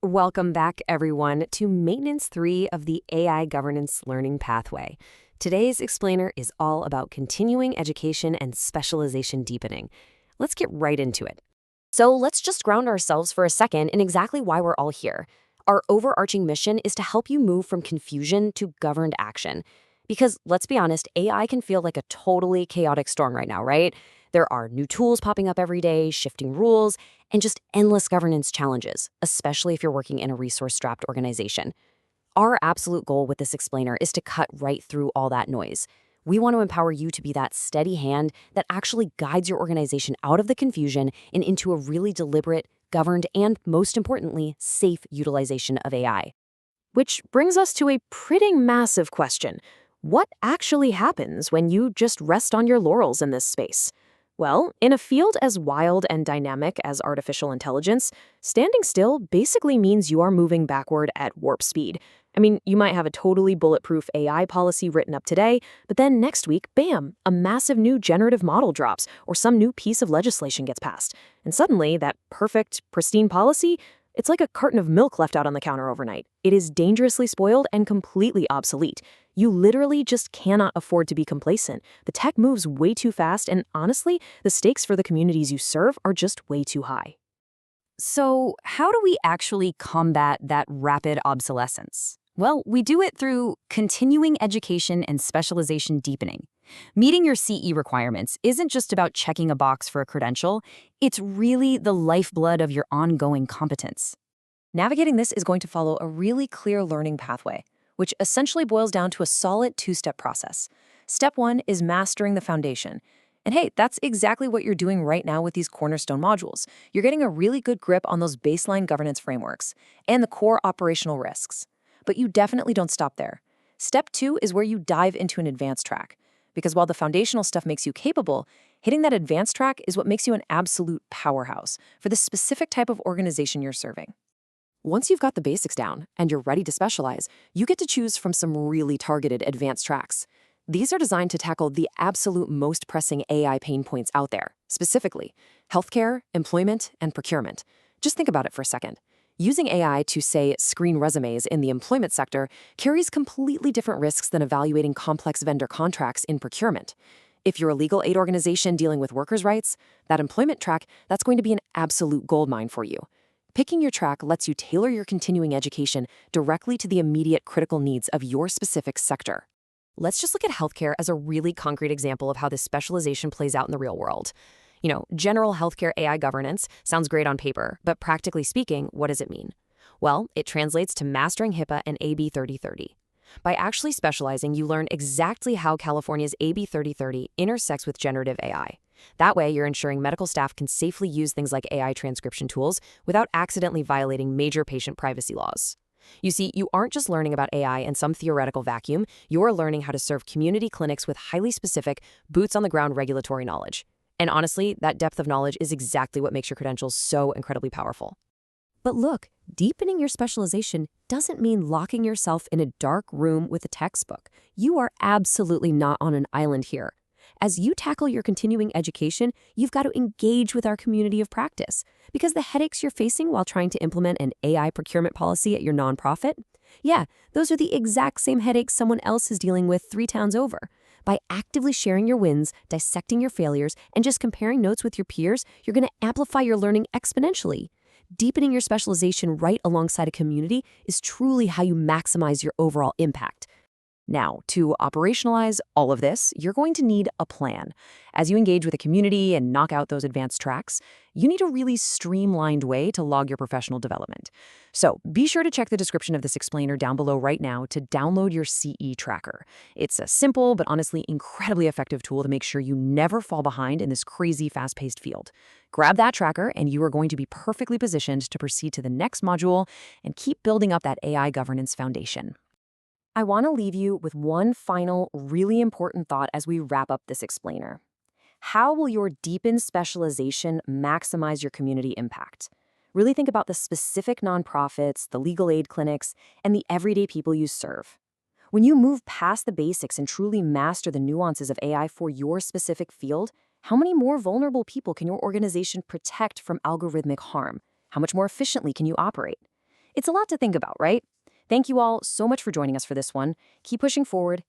Welcome back, everyone, to Maintenance 3 of the AI Governance Learning Pathway. Today's explainer is all about continuing education and specialization deepening. Let's get right into it. So let's just ground ourselves for a second in exactly why we're all here. Our overarching mission is to help you move from confusion to governed action. Because let's be honest, AI can feel like a totally chaotic storm right now, right? There are new tools popping up every day, shifting rules, and just endless governance challenges, especially if you're working in a resource-strapped organization. Our absolute goal with this explainer is to cut right through all that noise. We want to empower you to be that steady hand that actually guides your organization out of the confusion and into a really deliberate, governed, and most importantly, safe utilization of AI. Which brings us to a pretty massive question. What actually happens when you just rest on your laurels in this space? Well, in a field as wild and dynamic as artificial intelligence, standing still basically means you are moving backward at warp speed. I mean, you might have a totally bulletproof AI policy written up today, but then next week, bam, a massive new generative model drops or some new piece of legislation gets passed. And suddenly, that perfect, pristine policy, it's like a carton of milk left out on the counter overnight. It is dangerously spoiled and completely obsolete. You literally just cannot afford to be complacent. The tech moves way too fast, and honestly, the stakes for the communities you serve are just way too high. So, how do we actually combat that rapid obsolescence? Well, we do it through continuing education and specialization deepening. Meeting your CE requirements isn't just about checking a box for a credential, it's really the lifeblood of your ongoing competence. Navigating this is going to follow a really clear learning pathway, which essentially boils down to a solid two-step process. Step 1 is mastering the foundation. And hey, that's exactly what you're doing right now with these cornerstone modules. You're getting a really good grip on those baseline governance frameworks and the core operational risks. But you definitely don't stop there. Step 2 is where you dive into an advanced track. Because while the foundational stuff makes you capable, hitting that advanced track is what makes you an absolute powerhouse for the specific type of organization you're serving. Once you've got the basics down and you're ready to specialize, you get to choose from some really targeted advanced tracks. These are designed to tackle the absolute most pressing AI pain points out there, specifically healthcare, employment, and procurement. Just think about it for a second. Using AI to, say, screen resumes in the employment sector carries completely different risks than evaluating complex vendor contracts in procurement. If you're a legal aid organization dealing with workers' rights, that employment track, that's going to be an absolute goldmine for you. Picking your track lets you tailor your continuing education directly to the immediate critical needs of your specific sector. Let's just look at healthcare as a really concrete example of how this specialization plays out in the real world. General healthcare AI governance sounds great on paper, but practically speaking, what does it mean? Well, it translates to mastering HIPAA and AB 3030. By actually specializing, you learn exactly how California's AB 3030 intersects with generative AI. That way, you're ensuring medical staff can safely use things like AI transcription tools without accidentally violating major patient privacy laws. You see, you aren't just learning about AI in some theoretical vacuum, you're learning how to serve community clinics with highly specific, boots-on-the-ground regulatory knowledge. And honestly, that depth of knowledge is exactly what makes your credentials so incredibly powerful. But look, deepening your specialization doesn't mean locking yourself in a dark room with a textbook. You are absolutely not on an island here. As you tackle your continuing education, you've got to engage with our community of practice. Because the headaches you're facing while trying to implement an AI procurement policy at your nonprofit, yeah, those are the exact same headaches someone else is dealing with 3 towns over. By actively sharing your wins, dissecting your failures, and just comparing notes with your peers, you're going to amplify your learning exponentially. Deepening your specialization right alongside a community is truly how you maximize your overall impact. Now, to operationalize all of this, you're going to need a plan. As you engage with a community and knock out those advanced tracks, you need a really streamlined way to log your professional development. So be sure to check the description of this explainer down below right now to download your CE tracker. It's a simple but honestly incredibly effective tool to make sure you never fall behind in this crazy fast-paced field. Grab that tracker and you are going to be perfectly positioned to proceed to the next module and keep building up that AI governance foundation. I want to leave you with one final, really important thought as we wrap up this explainer. How will your deepened specialization maximize your community impact? Really think about the specific nonprofits, the legal aid clinics, and the everyday people you serve. When you move past the basics and truly master the nuances of AI for your specific field, how many more vulnerable people can your organization protect from algorithmic harm? How much more efficiently can you operate? It's a lot to think about, right? Thank you all so much for joining us for this one. Keep pushing forward.